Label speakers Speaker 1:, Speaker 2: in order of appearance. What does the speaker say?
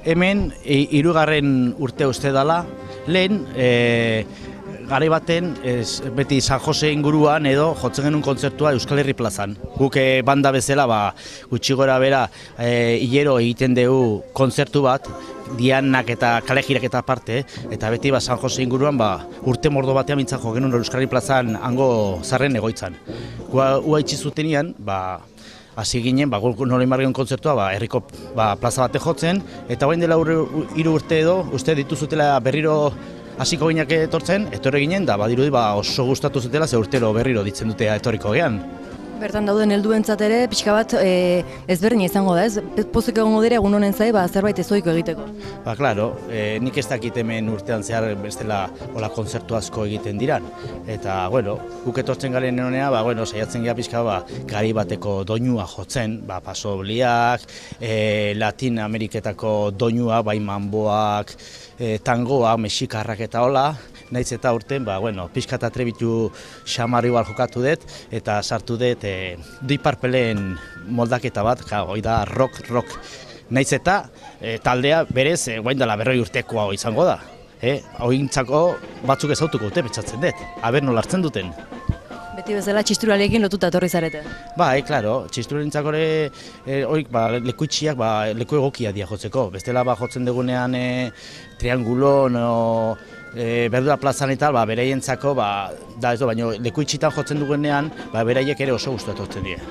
Speaker 1: Hemen hirugarren urte uste dela, lehen garai baten beti San Jose inguruan edo jotzen genuen kontzertua Euskal Herri plazan. Guk banda bezala gutxi gora bera hilero egiten dugu kontzertu bat, dianak eta kalejirak eta aparte, eta beti San Jose inguruan urte mordo batean mintzak jo genuen Euskal Herri plazan hango zarren egoitzan. Ua itxi zutenean, hasi ginen, guk nola inbargion kontzertua herriko plaza bate jotzen, eta orain dela 3 urte edo, uste dituzutela berriro hasiko ginak etortzen, etorri ginen, da badirudi oso gustatu zutela, ze urtero berriro ditzen dute etorriko gean.
Speaker 2: Bertan dauden helduentzat ere, pixka bat ezberdina izango da, ez? Pozik egongo dira egun honen zai, zerbait ezoiko egiteko.
Speaker 1: Claro, nik ez dakit hemen urtean zehar bestela kontzertu asko egiten diran. Eta, guk etortzen garen honea, saiatzen gara pixka gari bateko doinua jotzen, pasobliak, Latin Ameriketako doinua, mamboak, tangoa, mexikarrak eta hola, nahiz eta urten, pixka eta trebitu xamarri jokatu dut, eta sartu dut Duiparpelen moldaketa bat, hoi da rock. Nahiz eta taldea berez, guain dela 40 urtekoa izango da. Hointzako batzuk ezautuko dute, pentsatzen dut, aber nola hartzen duten.
Speaker 2: Beti bezala txisturarekin lotuta etorri zarete.
Speaker 1: Claro, txisturarentzako lekuitxiak leku egokia dia jotzeko. Bestela jotzen dugunean triangulo, Berdura plazan eta beraientzako, baina lekuitxitan jotzen dugunean, beraiek ere oso gustatu etortzen dira.